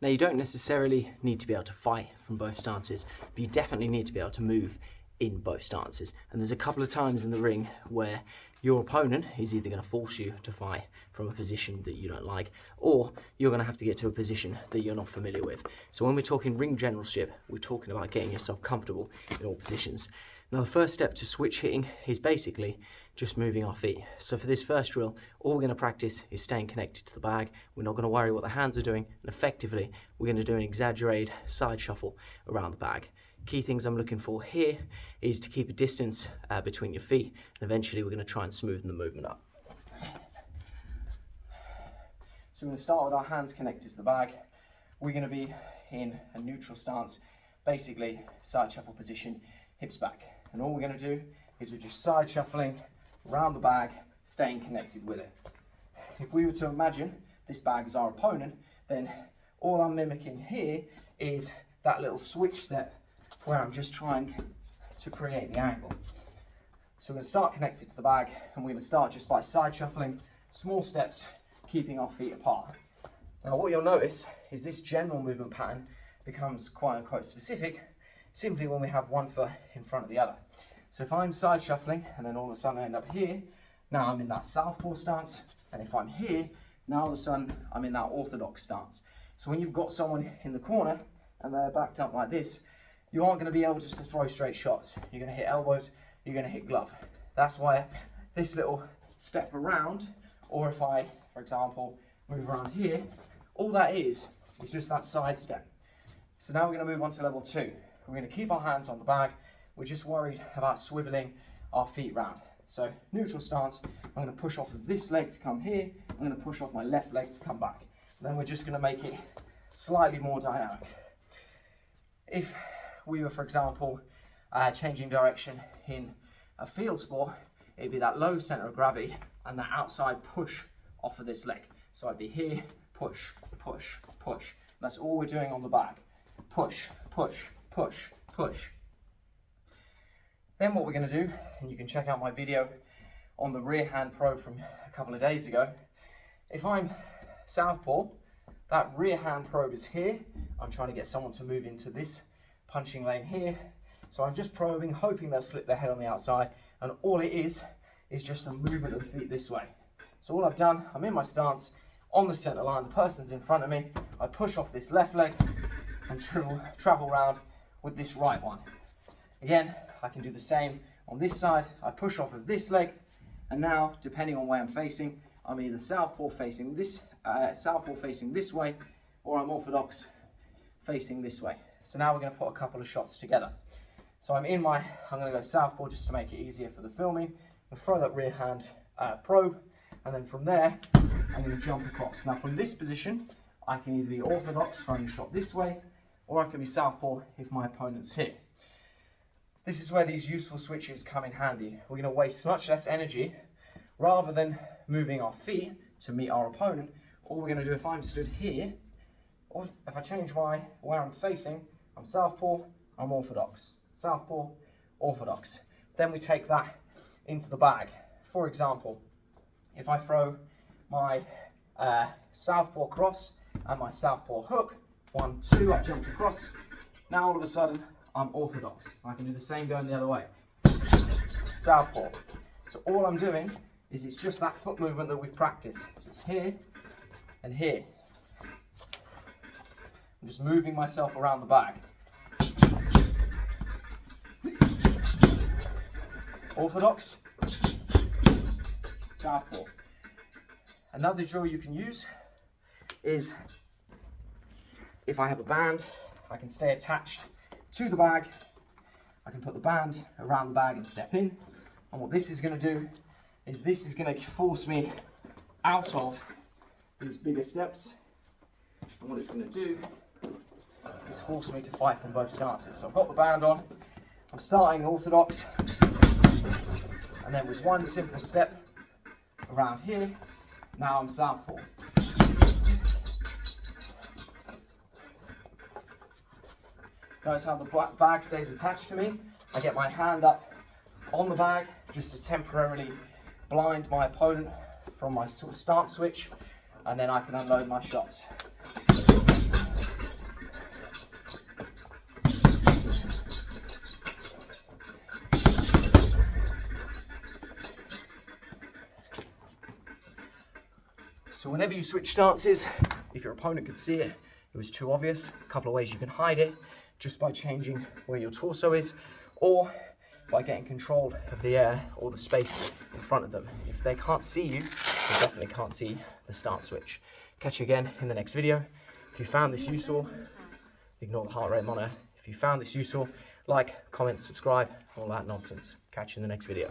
Now, you don't necessarily need to be able to fight from both stances, but you definitely need to be able to move in both stances. And there's a couple of times in the ring where your opponent is either going to force you to fight from a position that you don't like, or you're going to have to get to a position that you're not familiar with. So when we're talking ring generalship, we're talking about getting yourself comfortable in all positions. Now, the first step to switch hitting is basically just moving our feet. So for this first drill, all we're going to practice is staying connected to the bag. We're not going to worry what the hands are doing, and effectively, we're going to do an exaggerated side shuffle around the bag. Key things I'm looking for here is to keep a distance between your feet, and eventually we're going to try and smoothen the movement up. So we're going to start with our hands connected to the bag. We're going to be in a neutral stance, basically side shuffle position, hips back. And all we're going to do is we're just side shuffling around the bag, staying connected with it. If we were to imagine this bag as our opponent, then all I'm mimicking here is that little switch step where I'm just trying to create the angle. So we're going to start connected to the bag, and we're going to start just by side shuffling, small steps, keeping our feet apart. Now what you'll notice is this general movement pattern becomes quote unquote specific simply when we have one foot in front of the other. So if I'm side shuffling and then all of a sudden I end up here, now I'm in that southpaw stance, and if I'm here, now all of a sudden I'm in that orthodox stance. So when you've got someone in the corner and they're backed up like this, you aren't going to be able just to throw straight shots. You're going to hit elbows, you're going to hit glove. That's why this little step around, or if I, for example, move around here, all that is just that side step. So now we're going to move on to level 2. We're going to keep our hands on the bag. We're just worried about swiveling our feet round. So neutral stance, I'm going to push off of this leg to come here. I'm going to push off my left leg to come back. And then we're just going to make it slightly more dynamic. If we were, for example, changing direction in a field sport, it'd be that low center of gravity and that outside push off of this leg. So I'd be here, push, push, push. That's all we're doing on the bag. Push, push, push, push. Then what we're going to do, and you can check out my video on the rear hand probe from a couple of days ago. If I'm southpaw, that rear hand probe is here. I'm trying to get someone to move into this punching lane here. So I'm just probing, hoping they'll slip their head on the outside, and all it is just a movement of the feet this way. So all I've done, I'm in my stance on the center line, the person's in front of me, I push off this left leg and travel around with this right one. Again, I can do the same on this side. I push off of this leg, and now, depending on where I'm facing, I'm either southpaw facing this way, or I'm orthodox facing this way. So now we're going to put a couple of shots together. So I'm going to go southpaw just to make it easier for the filming. I'll throw that rear hand probe, and then from there, I'm going to jump across. Now from this position, I can either be orthodox, throwing a shot this way, or I can be southpaw if my opponent's here. This is where these useful switches come in handy. We're going to waste much less energy rather than moving our feet to meet our opponent. All we're going to do, if I'm stood here, or if I change where I'm facing, I'm southpaw, I'm orthodox. Southpaw, orthodox. Then we take that into the bag. For example, if I throw my southpaw cross and my southpaw hook, 1, 2, I jumped across. Now all of a sudden, I'm orthodox. I can do the same going the other way. Southpaw. So all I'm doing is it's just that foot movement that we've practiced. So it's here and here. I'm just moving myself around the bag. Orthodox, southpaw. Another drill you can use is, if I have a band, I can stay attached to the bag. I can put the band around the bag and step in. And what this is going to do is this is going to force me out of these bigger steps. And what it's going to do is force me to fight from both stances. So I've got the band on, I'm starting orthodox, and then with one simple step around here, now I'm southpaw. Notice how the bag stays attached to me. I get my hand up on the bag just to temporarily blind my opponent from my stance switch, and then I can unload my shots. So whenever you switch stances, if your opponent could see it, it was too obvious, a couple of ways you can hide it, just by changing where your torso is, or by getting control of the air or the space in front of them. If they can't see you, they definitely can't see the stance switch. Catch you again in the next video. If you found this useful, ignore the heart rate monitor. If you found this useful, like, comment, subscribe, all that nonsense. Catch you in the next video.